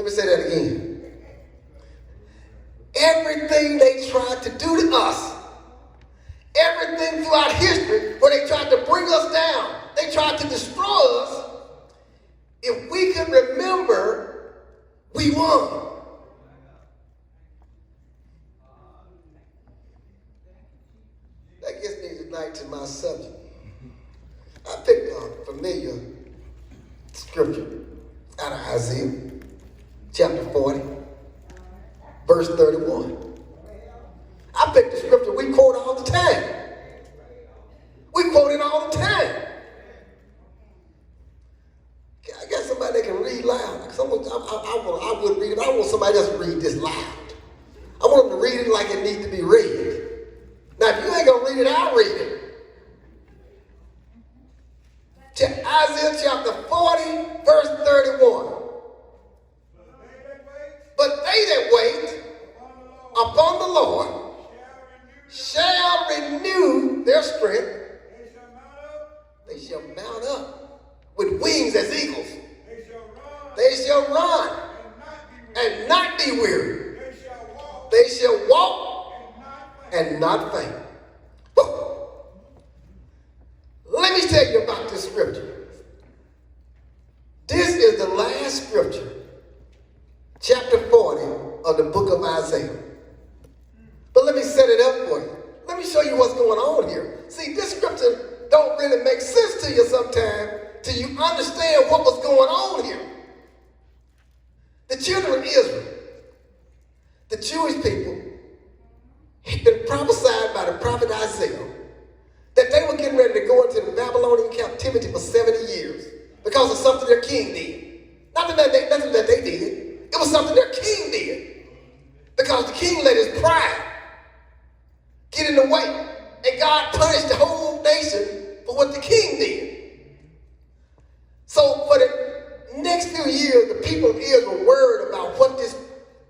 Let me say that again. Everything they tried to do to us, everything throughout history where they tried to bring us down, they tried to destroy us, if we can remember, we won. That gets me tonight to my subject. I picked a familiar scripture out of Isaiah, chapter 40, verse 31. I picked the scripture we quote all the time. We quote it all the time. I got somebody that can read loud. I wouldn't read it. I want somebody else to read this loud. I want them to read it like it needs to be read. Now, if you ain't going to read it, I'll read it. Isaiah chapter 40, verse 31. But they that wait upon the Lord shall renew their strength. They shall mount up with wings as eagles. They shall run and not be weary. They shall walk and not faint. Let me tell you about this scripture. This is the last scripture, chapter 40 of the book of Isaiah. But let me set it up for you. Let me show you what's going on here. See, this scripture don't really make sense to you sometimes till you understand what was going on here. The children of Israel, the Jewish people, had been prophesied by the prophet Isaiah that they were getting ready to go into the Babylonian captivity for 70 years because of something their king did. Nothing that they did. It was something their king did. Because the king let his pride get in the way. And God punished the whole nation for what the king did. So for the next few years, the people of Israel were worried about what this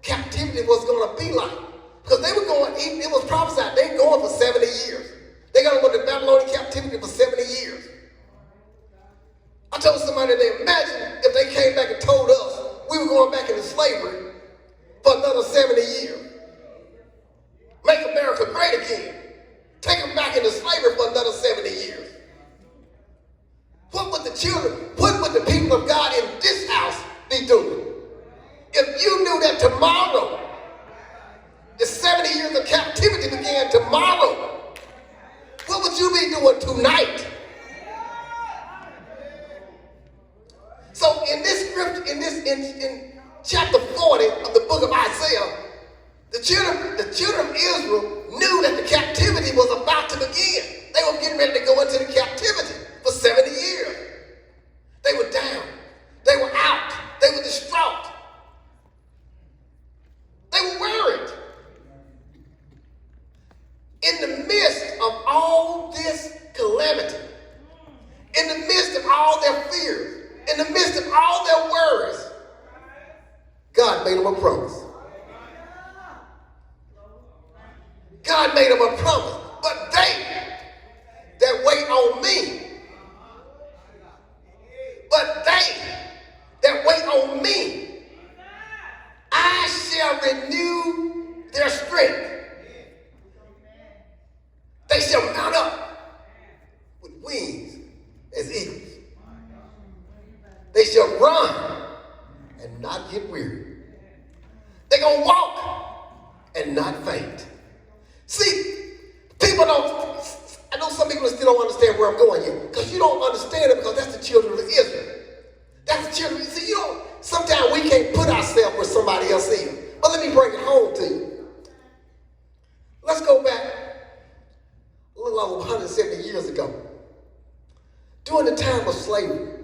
captivity was going to be like. Because they were going, it was prophesied, they were going for 70 years. They're going to go to Babylonian captivity for 70 years. I told somebody they imagine if they came back and told us we were going back into slavery for another 70 years. Make America great again. Take them back into slavery for another 70 years. What would the people of God in this house be doing? If you knew that tomorrow, the 70 years of captivity began tomorrow, what would you be doing tonight? So in this scripture, in chapter 40 of the book of Isaiah, the children of Israel knew that the captivity was about to begin. They were getting ready to go into the captivity for 70 years. They were down. They were out. They were distraught. They were worried. In the midst of all this calamity, in the midst of all their fears, in the midst of all their worries, God made them a promise. God made them a promise. But they that wait on me, I shall renew their strength. They shall mount up with wings as eagles. They shall run and not get weary. They're going to walk and not faint. See, I know some people still don't understand where I'm going here, because you don't understand it because that's the children of Israel. That's the children. See, sometimes we can't put ourselves where somebody else is. But let me bring it home to you. Let's go back a little over 170 years ago, during the time of slavery.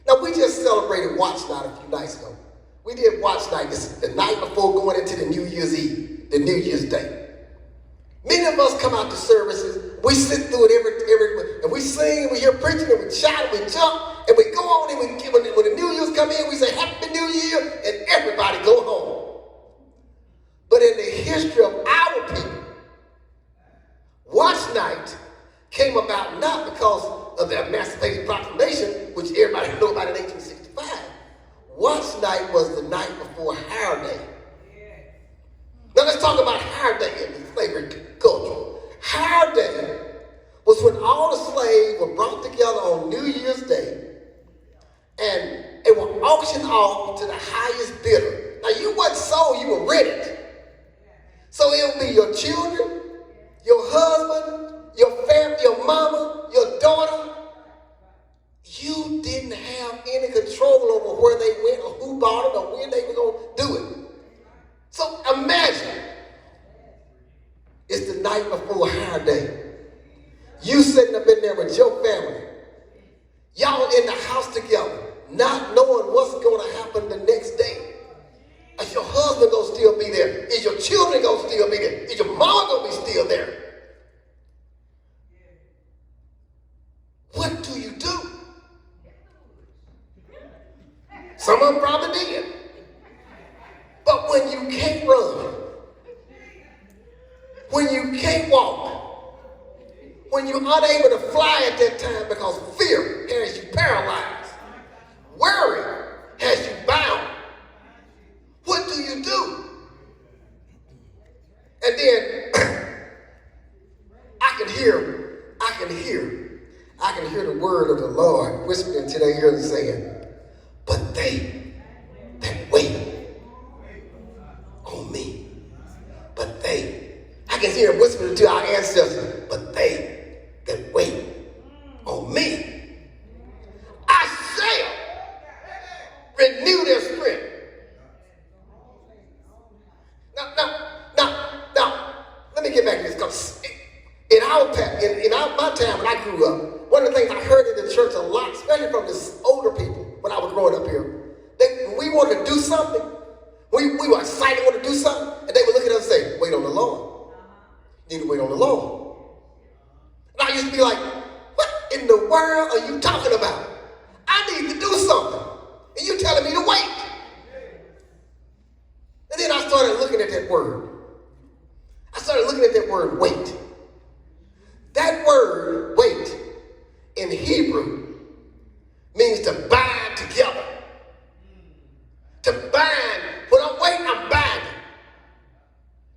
Now, we just celebrated Watch Night a few nights ago. We did Watch Night. This is the night before going into the New Year's Eve, the New Year's Day. Many of us come out to services, we sit through it and we sing, we hear preaching, and we shout, and we jump, and we go on, and when the New Year's come in, we say, Happy New Year, and everybody go home. But in the history of our people, Watch Night came about not because of the Emancipation Proclamation, which everybody knows about in 1865. Watch night was the night before Hire Day. Now let's talk about Hire Day in the slavery culture. Hire Day was when all the slaves were brought together on New Year's Day and they were auctioned off to the highest bidder. Now you wasn't sold, you were rented. So it would be your children, your husband, your family, your mama, your daughter. You didn't have any control over where they went or who bought it or when they were going to do it. So imagine, it's the night before Hire Day. You sitting up in there with your family. Y'all in the house together, not knowing what's going to happen the next day. Is your husband going to still be there? Is your children going to still be there? Is your mama going to be still there? What do you do? Some of them probably did. But when you can't run, when you can't walk, when you're unable to fly at that time because fear has you paralyzed, worry has you bound, what do you do? And then I can hear the word of the Lord whispering to their ears and saying, but they that wait on me. But they, I can hear him whispering to our ancestors, but they that wait on me, I shall renew their strength. Now, let me get back to this, because in my time when I grew up, one of the things I heard in the church a lot, especially from the older people when I was growing up here, when we wanted to do something, we were excited, wanted to do something, and they would look at us and say, wait on the Lord. You need to wait on the Lord. And I used to be like, what in the world are you talking about? I need to do something, and you're telling me to wait. And then I started looking at that word. I started looking at that word, wait. That word, wait, in Hebrew, means to bind together. To bind. When I'm waiting, I'm binding.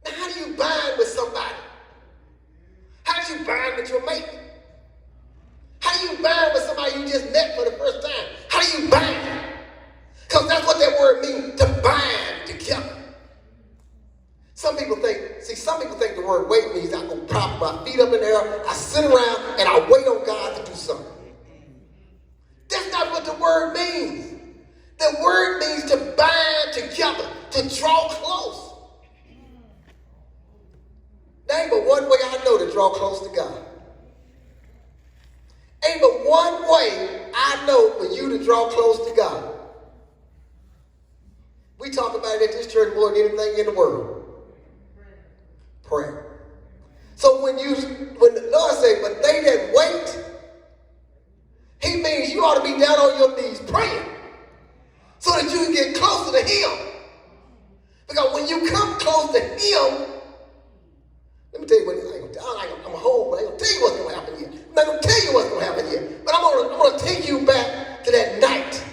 Now, how do you bind with somebody? How do you bind with your mate? How do you bind with somebody you just met for the first time? How do you bind? Because that's what that word means, to bind together. Some people think the word wait means I'm going to prop my feet up in the air, I sit around, and I wait on God to do something. That's not what the word means. The word means to bind together, to draw close. There ain't but one way I know to draw close to God. Ain't but one way I know for you to draw close to God. We talk about it at this church more than anything in the world. Prayer. So when the Lord says, but they that wait, he means you ought to be down on your knees praying so that you can get closer to him. Because when you come close to him, let me tell you what, I'm home, but I ain't going to tell you what's going to happen yet. I'm not going to tell you what's going to happen yet. But I'm going to take you back to that night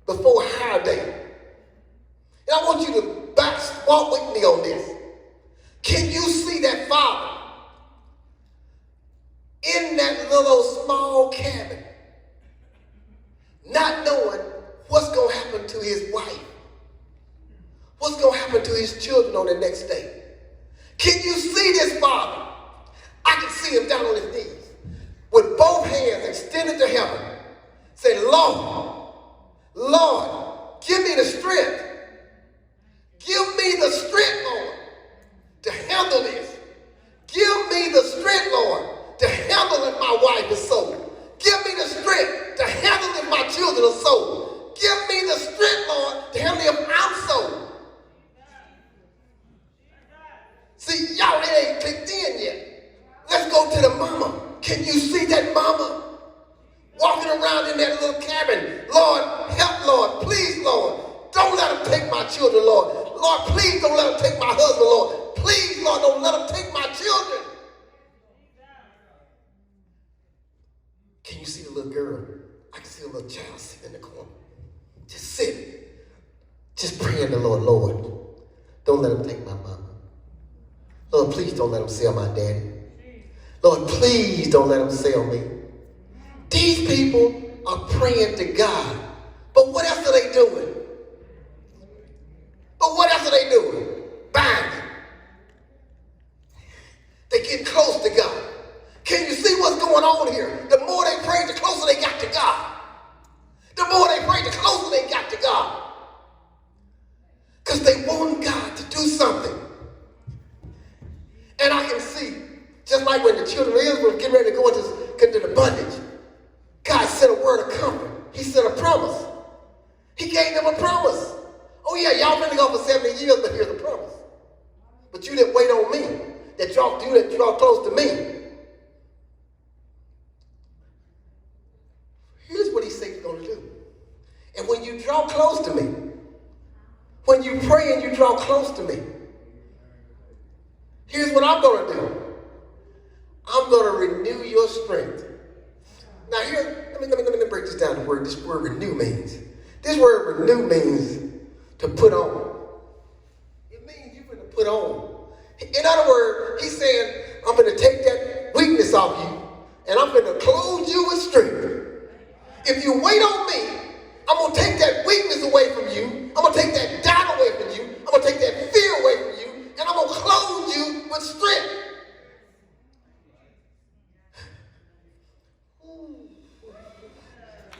before Hire Day. And I want you to walk with me on this. Can you see that father in that little small cabin, not knowing what's going to happen to his wife? What's going to happen to his children on the next day? Can you see this father? I can see him down on his knees with both hands extended to heaven, saying, Lord, give me the strength. Give me the strength, Lord, to handle this. Give me the strength, Lord, to handle if my wife is sold. Give me the strength to handle if my children are sold. Give me the strength, Lord, to handle if I'm sold. See, y'all, it ain't clicked in yet. Let's go to the mama. Can you see that mama walking around in that little cabin? Lord, help, Lord. Please, Lord. Don't let them take my children, Lord. Lord, please don't let them take my husband, Lord. Please, Lord, don't let them take my children. Can you see the little girl? I can see a little child sitting in the corner. Just sit. Just praying the Lord, Lord, don't let them take my mama. Lord, please don't let them sell my daddy. Lord, please don't let them sell me. These people are praying to God. But what else are they doing? Binding. They're getting close to God. Can you see what's going on here? The more they pray, the closer they got to God. The more they pray, the closer they got to God. Because they want God to do something. And I can see, just like when the children of Israel were getting ready to go into the bondage, God sent a word of comfort. He sent a promise. He gave them a promise. Oh yeah, y'all been gone for 70 years, but here's the promise. But you didn't wait on me. You didn't draw close to me. Here's what he said he's going to do. And when you draw close to me, when you pray and you draw close to me, here's what I'm going to do. I'm going to renew your strength. Now here, let me break this down to word this word renew means. This word renew means to put on. It means you're going to put on. In other words, he's saying, I'm going to take that weakness off you, and I'm going to clothe you with strength. If you wait on me, I'm going to take that weakness away from you. I'm going to take that doubt away from you. I'm going to take that fear away from you, and I'm going to clothe you with strength.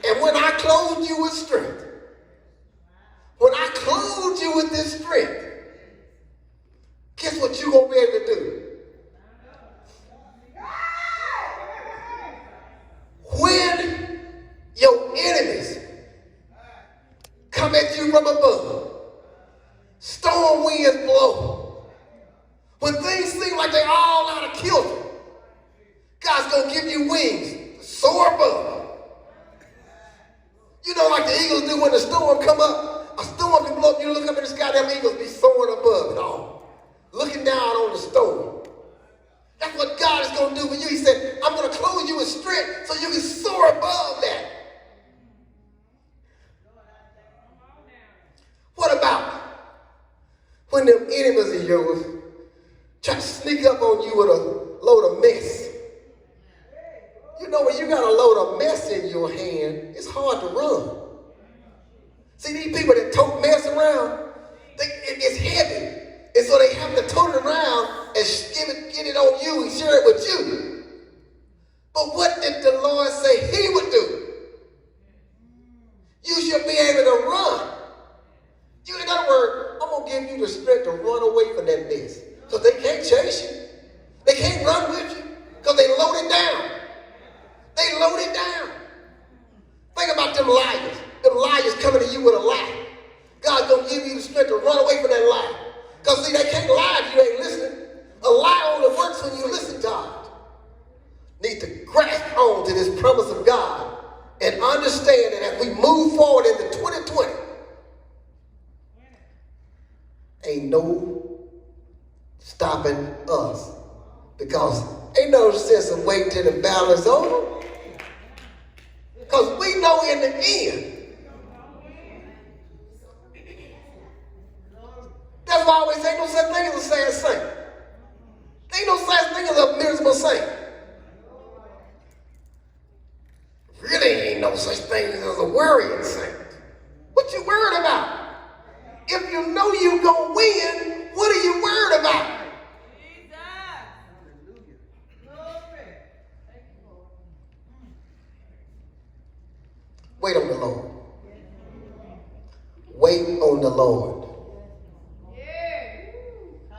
And when I clothe you with strength, when I clothe you with this strength, guess what you're going to be able to do? When your enemies come at you from above, storm winds blow, when things seem like they're all out of kilter, God's going to give you wings to soar above. You know, like the eagles do when the storm come up. A storm can blow up, you look up in the sky, them eagles be soaring above it all, looking down on the storm. That's what God is going to do for you. He said, I'm going to clothe you with strength so you can soar above that. What about when them enemies of yours try to sneak up on you with a load of mess? You know, when you got a load of mess in your hand, it's hard to run. See, these people that tote mess around, it's heavy. And so they have to tote it around and get it on you and share it with you. But what did the Lord say he would do? You should be able to run. In other words, I'm going to give you the strength to run away from that mess. Because they can't chase you. They can't run with you because they load it down. They load it down. Think about them liars. Them liars coming to you with a lie. God's going to give you the strength to run away from that lie. Because see, they can't lie if you ain't listening. A lie only works when you listen to God. Need to grasp on to this promise of God and understand that as we move forward into 2020, ain't no stopping us. Because ain't no sense of waiting till the battle is over. Because we know in the end, that's why I always say no such thing as a sad saint. Ain't no such thing as a miserable saint. Really ain't no such thing as a worrying saint. What you worried about? If you know you gonna win, what are you worried about? Wait on the Lord. Wait on the Lord.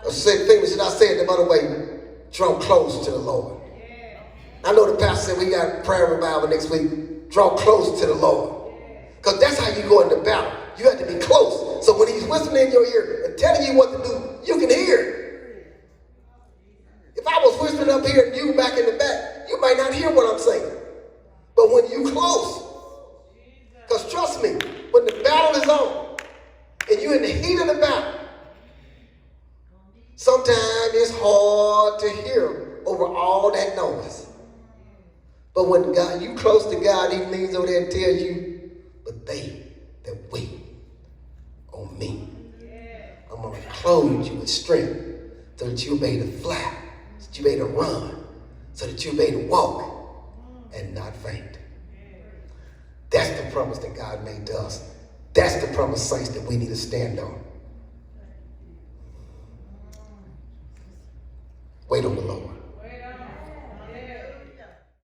I said the other way, draw close to the Lord. I know the pastor said we got prayer revival next week. Draw close to the Lord. Because that's how you go into battle. You have to be close. So when he's whispering in your ear and telling you what to do, you can hear it. If I was whispering up here and you back in the back, you might not hear what I'm saying. But when you close, because trust me, when the battle is on and you're in the heat of the battle, sometimes it's hard to hear over all that noise. But when God, you close to God, he leans over there and tells you, but they that wait on me. I'm going to clothe you with strength so that you'll be able to fly, so that you'll be able to run, so that you'll be able to walk and not faint. That's the promise that God made to us. That's the promise, saints, that we need to stand on. Wait on the Lord.